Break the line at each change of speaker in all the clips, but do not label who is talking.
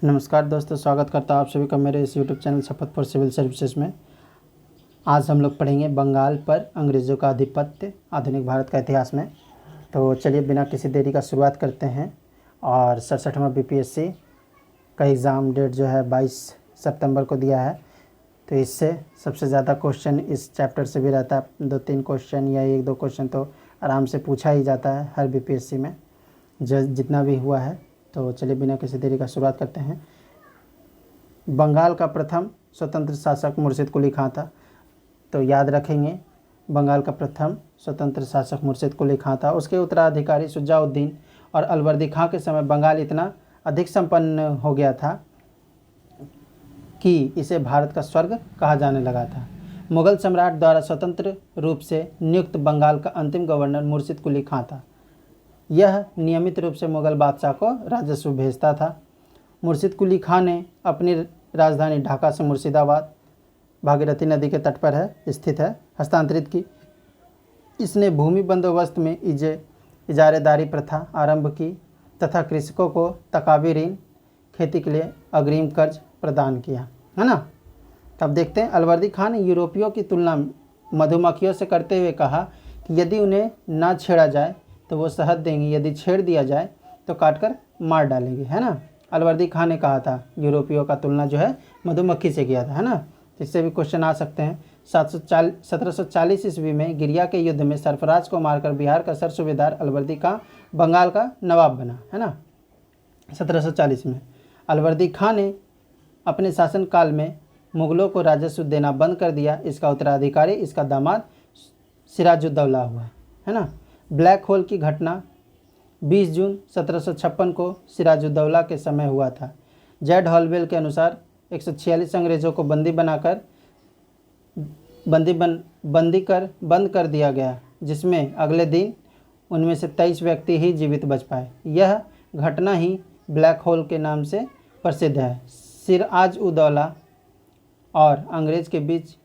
नमस्कार दोस्तों, स्वागत करता हूँ आप सभी का मेरे इस यूट्यूब चैनल शपथ फॉर सिविल सर्विसेज में। आज हम लोग पढ़ेंगे बंगाल पर अंग्रेज़ों का आधिपत्य आधुनिक भारत का इतिहास में। तो चलिए बिना किसी देरी का शुरुआत करते हैं। और 67वां बीपीएससी का एग्ज़ाम डेट जो है 22 सितंबर को दिया है। तो इससे सबसे ज़्यादा क्वेश्चन इस चैप्टर से भी रहता है। 2-3 क्वेश्चन या 1-2 क्वेश्चन तो आराम से पूछा ही जाता है हर बीपीएससी में जितना भी हुआ है। तो चलिए बिना किसी देरी का शुरुआत करते हैं। बंगाल का प्रथम स्वतंत्र शासक मुर्शिद कुली खां था। तो याद रखेंगे, बंगाल का प्रथम स्वतंत्र शासक मुर्शिद कुली खां था। उसके उत्तराधिकारी शुजाउद्दीन और अलवर्दी खां के समय बंगाल इतना अधिक संपन्न हो गया था कि इसे भारत का स्वर्ग कहा जाने लगा था। मुगल सम्राट द्वारा स्वतंत्र रूप से नियुक्त बंगाल का अंतिम गवर्नर मुर्शिद कुली खां था। यह नियमित रूप से मुगल बादशाह को राजस्व भेजता था। मुर्शिद कुली खां ने अपनी राजधानी ढाका से मुर्शिदाबाद, भागीरथी नदी के तट पर स्थित है, हस्तांतरित की। इसने भूमि बंदोबस्त में इजारेदारी प्रथा आरंभ की तथा कृषकों को तकावी ऋण, खेती के लिए अग्रिम कर्ज प्रदान किया, है ना। तब देखते हैं, अलवर्दी खां ने यूरोपियों की तुलना मधुमक्खियों से करते हुए कहा कि यदि उन्हें ना छेड़ा जाए तो वो शहद देंगी, यदि छेड़ दिया जाए तो काटकर मार डालेंगे, है ना। अलवर्दी खां ने कहा था, यूरोपियों का तुलना जो है मधुमक्खी से किया था, है ना। इससे भी क्वेश्चन आ सकते हैं। 1740 ईस्वी में गिरिया के युद्ध में सरफराज को मारकर बिहार का सूबेदार अलवर्दी खां बंगाल का नवाब बना, है ना। 1740 में अलवर्दी खां ने अपने शासनकाल में मुगलों को राजस्व देना बंद कर दिया। इसका उत्तराधिकारी इसका दामाद सिराजुद्दौला हुआ, है ना। ब्लैक होल की घटना 20 जून 1756 को सिराजुद्दौला के समय हुआ था। जेड हॉलवेल के अनुसार 146 अंग्रेज़ों को बंद कर दिया गया, जिसमें अगले दिन उनमें से 23 व्यक्ति ही जीवित बच पाए। यह घटना ही ब्लैक होल के नाम से प्रसिद्ध है। सिराजुद्दौला और अंग्रेज़ के बीच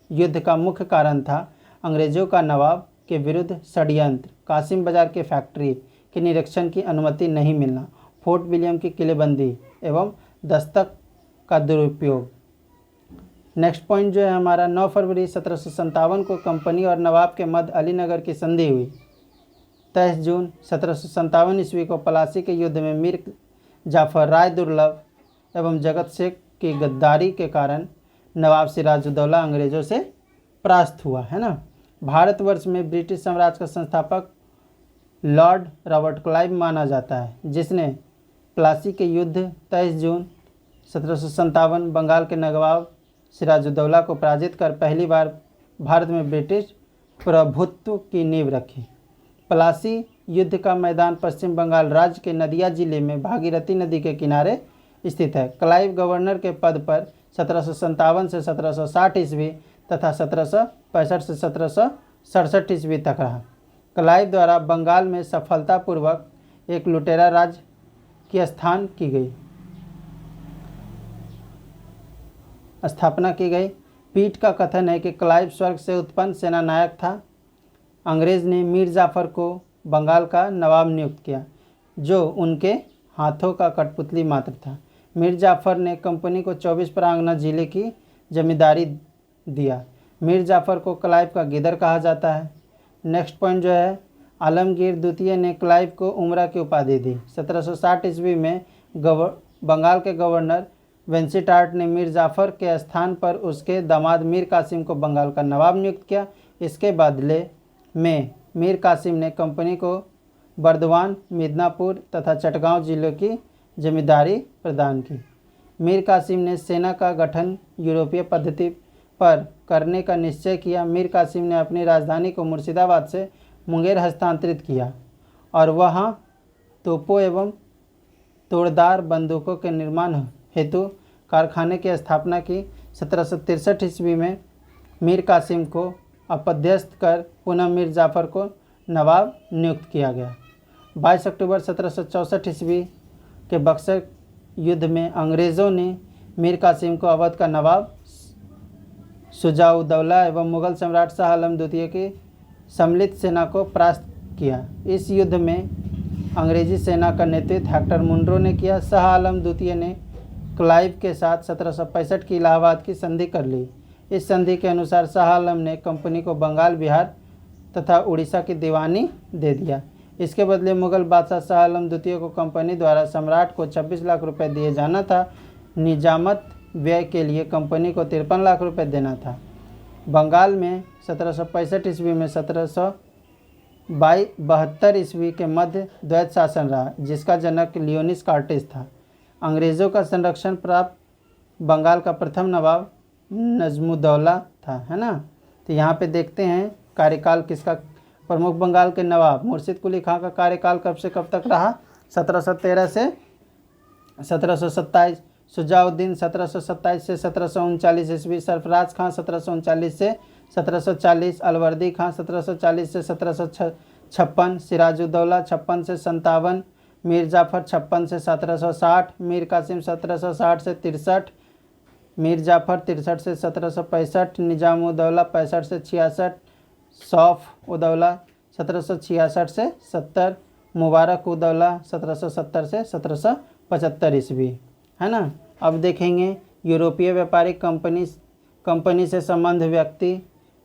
युद्ध का मुख्य कारण था अंग्रेज़ों का नवाब के विरुद्ध षड्यंत्र, कासिम बाजार के फैक्ट्री के निरीक्षण की अनुमति नहीं मिलना, फोर्ट विलियम की किलेबंदी एवं दस्तक का दुरुपयोग। नेक्स्ट पॉइंट जो है हमारा, 9 फरवरी 1757 को कंपनी और नवाब के मध्य अलीनगर की संधि हुई। 23 जून 1757 ईस्वी को पलासी के युद्ध में मीर जाफर राय दुर्लभ एवं जगत शेख की गद्दारी के कारण नवाब सिराजुद्दौला अंग्रेज़ों से परास्त हुआ, है ना। भारतवर्ष में ब्रिटिश साम्राज्य का संस्थापक लॉर्ड रॉबर्ट क्लाइव माना जाता है, जिसने प्लासी के युद्ध 23 जून 1757 बंगाल के नवाब सिराजुद्दौला को पराजित कर पहली बार भारत में ब्रिटिश प्रभुत्व की नींव रखी। प्लासी युद्ध का मैदान पश्चिम बंगाल राज्य के नदिया जिले में भागीरथी नदी के किनारे स्थित है। क्लाइव गवर्नर के पद पर 1757 से 1760 ईस्वी तथा 1765 से 1767 ईस्वी तक रहा। क्लाइव द्वारा बंगाल में सफलतापूर्वक एक लुटेरा राज्य की स्थापना की गई। पीट का कथन है कि क्लाइव स्वर्ग से उत्पन्न सेनानायक था। अंग्रेज़ ने मीर जाफर को बंगाल का नवाब नियुक्त किया, जो उनके हाथों का कठपुतली मात्र था। मीर जाफर ने कंपनी को 24 परागना जिले की जमींदारी दिया। मीर जाफर को क्लाइव का गिदर कहा जाता है। नेक्स्ट पॉइंट जो है, आलमगीर द्वितीय ने क्लाइव को उमरा की उपाधि दी। 1760 ईस्वी में बंगाल के गवर्नर वेंसीटार्ट ने मीर जाफर के स्थान पर उसके दामाद मीर कासिम को बंगाल का नवाब नियुक्त किया। इसके बदले में मीर कासिम ने कंपनी को बर्दवान, मिदनापुर तथा चटगांव जिलों की जमींदारी प्रदान की। मीर कासिम ने सेना का गठन यूरोपीय पद्धति पर करने का निश्चय किया। मीर कासिम ने अपनी राजधानी को मुर्शिदाबाद से मुंगेर हस्तांतरित किया और वहां तोपों एवं तोड़दार बंदूकों के निर्माण हेतु कारखाने की स्थापना की। 1763 ईस्वी में मीर कासिम को अपदस्थ कर पुनः मीर जाफर को नवाब नियुक्त किया गया। 22 अक्टूबर 1764 ईस्वी के बक्सर युद्ध में अंग्रेज़ों ने मीर कासिम को अवध का नवाब शुजाउद्दौला एवं मुगल सम्राट शाह आलम द्वितीय की सम्मिलित सेना को परास्त किया। इस युद्ध में अंग्रेजी सेना का नेतृत्व हेक्टर मुनरो ने किया। शाह आलम द्वितीय ने क्लाइव के साथ 1765 की इलाहाबाद की संधि कर ली। इस संधि के अनुसार शाह आलम ने कंपनी को बंगाल, बिहार तथा उड़ीसा की दीवानी दे दिया। इसके बदले मुगल बादशाह शाह आलम द्वितीय को कंपनी द्वारा सम्राट को 26 लाख रुपए दिए जाना था। निजामत व्यय के लिए कंपनी को 53 लाख रुपए देना था। बंगाल में 1765 ईस्वी में 1772 ईस्वी के मध्य द्वैत शासन रहा, जिसका जनक लियोनिस कार्टेज था। अंग्रेज़ों का संरक्षण प्राप्त बंगाल का प्रथम नवाब नजमुद्दौला था, है ना। तो यहाँ पे देखते हैं कार्यकाल किसका। प्रमुख बंगाल के नवाब मुर्शिद कुली खां का कार्यकाल कब से कब तक रहा? 1713 से 1727। शुजाउद्दीन 1727 से 1739 ईस्वी। सरफराज खां 1739 से 1740। अलवर्दी खां 1740 से 1756। सिराजुद्दौला 56 से 57। मीर जाफ़र 56 से 1760। मीर कासिम 1760 से 63। मीर जाफ़र 63 से 1765। निजामुद्दौला 65 से 66। सौफ उद्दौला 1766 से 70। मुबारक उद्दौला 1770 से 1775 ईस्वी, है ना। अब देखेंगे यूरोपीय व्यापारिक कंपनी से संबंध व्यक्ति।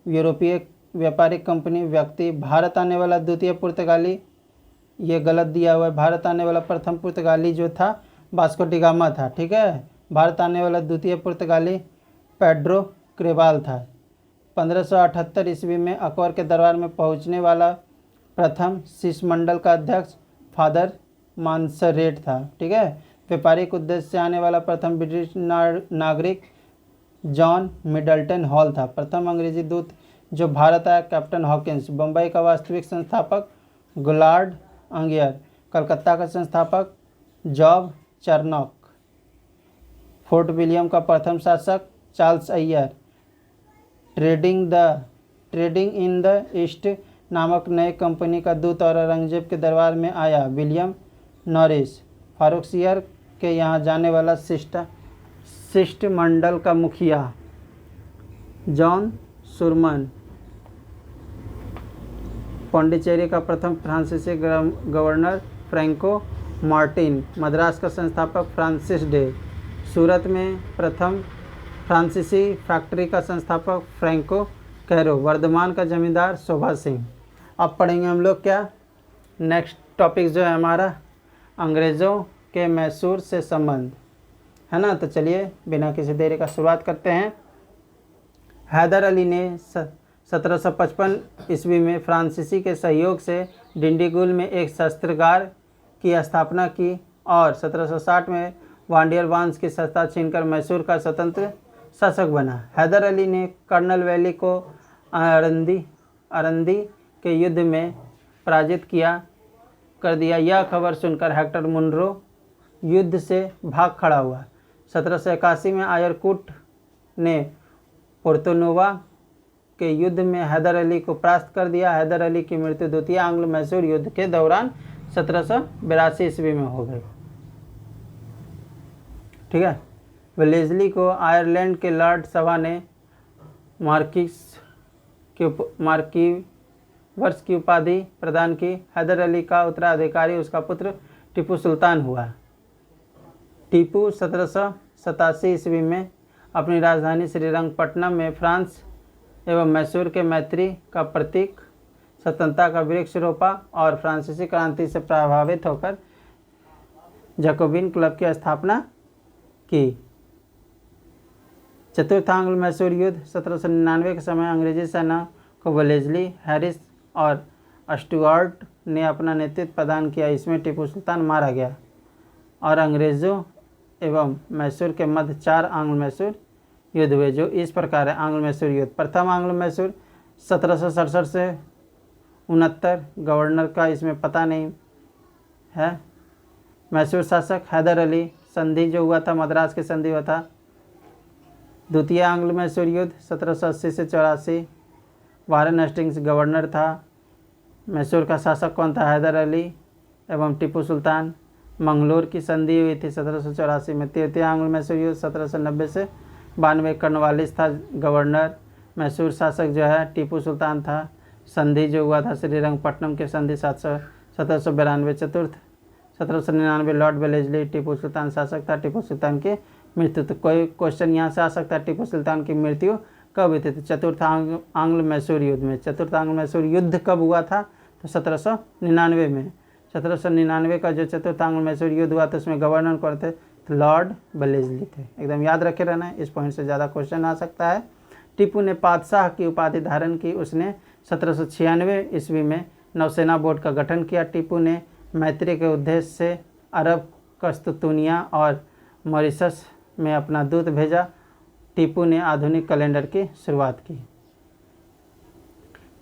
यूरोपीय व्यापारिक कंपनी व्यक्ति। भारत आने वाला द्वितीय पुर्तगाली, ये गलत दिया हुआ है। भारत आने वाला प्रथम पुर्तगाली जो था वास्को डी गामा था, ठीक है। भारत आने वाला द्वितीय पुर्तगाली पेड्रो क्रेवाल था। 1578 ईस्वी में अकबर के दरबार में पहुंचने वाला प्रथम शिष्टमंडल का अध्यक्ष फादर मानसरेट था, ठीक है। व्यापारिक उद्देश्य से आने वाला प्रथम ब्रिटिश नागरिक जॉन मिडल्टन हॉल था। प्रथम अंग्रेजी दूत जो भारत आया कैप्टन हॉकिंस। बम्बई का वास्तविक संस्थापक गुलार्ड अंगियर। कलकत्ता का संस्थापक जॉब चर्नॉक। फोर्ट विलियम का प्रथम शासक Charles Iyer. Trading in the east नामक नए कंपनी का दूत और औरंगजेब के दरबार में आया विलियम नॉरिस। फारुखसियर के यहाँ जाने वाला शिष्टमंडल का मुखिया जॉन सुरमन। पौंडीचेरी का प्रथम फ्रांसीसी गवर्नर फ्रैंको मार्टिन। मद्रास का संस्थापक फ्रांसिस डे। सूरत में प्रथम फ्रांसीसी फैक्ट्री का संस्थापक फ्रैंको कैरो। वर्धमान का जमींदार शोभा सिंह। अब पढ़ेंगे हम लोग क्या, नेक्स्ट टॉपिक जो है हमारा अंग्रेज़ों के मैसूर से संबंध, है ना। तो चलिए बिना किसी देरी का शुरुआत करते हैं। हैदर अली ने 1755 ईस्वी में फ्रांसीसी के सहयोग से डिंडीगुल में एक शस्त्रागार की स्थापना की और 1760 में वांडियर वंश की सत्ता छीनकर मैसूर का स्वतंत्र शासक बना। हैदर अली ने कर्नल वैली को अरंदी के युद्ध में पराजित कर दिया। यह खबर सुनकर हेक्टर मुनरो युद्ध से भाग खड़ा हुआ। 1781 में आयरकुट ने पोर्तोनोवा के युद्ध में हैदर अली को परास्त कर दिया। हैदर अली की मृत्यु द्वितीय आंग्लो मैसूर युद्ध के दौरान 1782 ईस्वी में हो गई, ठीक है। वेलेस्ली को आयरलैंड के लॉर्ड सभा ने मार्किवर्स की उपाधि प्रदान की। हैदर अली का उत्तराधिकारी उसका पुत्र टीपू सुल्तान हुआ। टीपू 1787 ईस्वी में अपनी राजधानी श्रीरंगपट्टनम में फ्रांस एवं मैसूर के मैत्री का प्रतीक स्वतंत्रता का वृक्ष रोपा और फ्रांसीसी क्रांति से प्रभावित होकर जैकोबिन क्लब की स्थापना की। चतुर्थ आंग्लो मैसूर युद्ध 1799 के समय अंग्रेजी सेना को वेलेस्ली, हैरिस और स्टुअर्ट ने अपना नेतृत्व प्रदान किया। इसमें टीपू सुल्तान मारा गया और अंग्रेज़ों एवं मैसूर के मध्य 4 आंग्लो मैसूर युद्ध हुए, जो इस प्रकार है। आंग्लो मैसूर युद्ध। प्रथम आंग्लो मैसूर 1767 से 69। गवर्नर का इसमें पता नहीं है। मैसूर शासक हैदर अली। संधि जो हुआ था मद्रास की संधि हुआ था। द्वितीय आंग्लो मैसूर युद्ध 1780 से 84। वारेन हेस्टिंग्स गवर्नर था। मैसूर का शासक कौन था? हैदर अली एवं टीपू सुल्तान। मंगलोर की संधि हुई थी 1784 में। तृतीय आंग्लो मैसूर युद्ध 1790 से 92। कर्नवालिस था गवर्नर। मैसूर शासक जो है टीपू सुल्तान था। संधि जो हुआ था श्रीरंगपट्टनम के संधि 1792। चतुर्थ 1799 लॉर्ड वेलेस्ली टीपू सुल्तान शासक था। टीपू सुल्तान की मृत्यु। तो कोई क्वेश्चन यहाँ से आ सकता है, टीपू सुल्तान की मृत्यु कब हुई थी? तो चतुर्थ आंग्ल मैसूर युद्ध में। चतुर्थ आंग्ल मैसूर युद्ध कब हुआ था? तो 1799 में। 1799 का जो चतुर्थ आंग्ल मैसूर युद्ध हुआ था उसमें गवर्नर कौन थे? तो लॉर्ड वेलेस्ली थे। एकदम याद रखे रहना है, इस पॉइंट से ज़्यादा क्वेश्चन आ सकता है। टीपू ने पातशाह की उपाधि धारण की। उसने 1796 ईस्वी में नौसेना बोर्ड का गठन किया। टीपू ने मैत्री के उद्देश्य से अरब, कस्तूनिया और मॉरिशस में अपना दूत भेजा। टीपू ने आधुनिक कैलेंडर की शुरुआत की।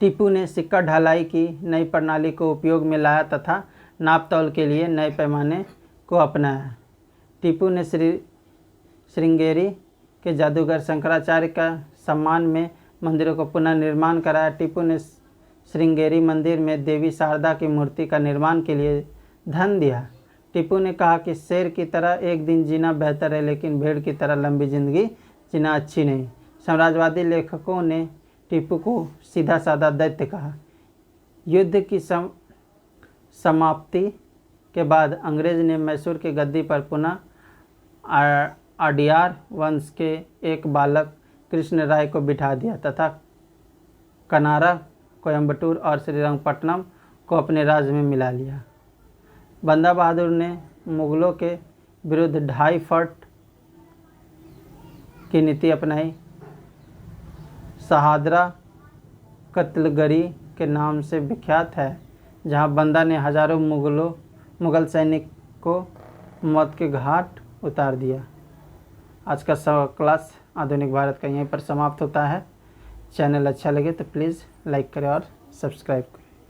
टीपू ने सिक्का ढलाई की नई प्रणाली को उपयोग में लाया तथा नाप तौल के लिए नए पैमाने को अपनाया। टीपू ने श्रृंगेरी के जादूगर शंकराचार्य का सम्मान में मंदिरों को पुनः निर्माण कराया। टीपू ने श्रृंगेरी मंदिर में देवी शारदा की मूर्ति का निर्माण के लिए धन दिया। टीपू ने कहा कि शेर की तरह एक दिन जीना बेहतर है, लेकिन भेड़ की तरह लंबी जिंदगी जीना अच्छी नहीं। साम्राज्यवादी लेखकों ने टीपू को सीधा साधा दैत्य कहा। युद्ध की समाप्ति के बाद अंग्रेज ने मैसूर की गद्दी पर पुनः अडियार वंश के एक बालक कृष्ण राय को बिठा दिया तथा कनारा, कोयम्बटूर और श्रीरंगपट्टनम को अपने राज्य में मिला लिया। बंदा बहादुर ने मुगलों के विरुद्ध 2.5 फट की नीति अपनाई। शहादरा कत्लगरी के नाम से विख्यात है, जहां बंदा ने हजारों मुगल सैनिक को मौत के घाट उतार दिया। आज का क्लास आधुनिक भारत का यहीं पर समाप्त होता है। चैनल अच्छा लगे तो प्लीज़ लाइक करें और सब्सक्राइब करें।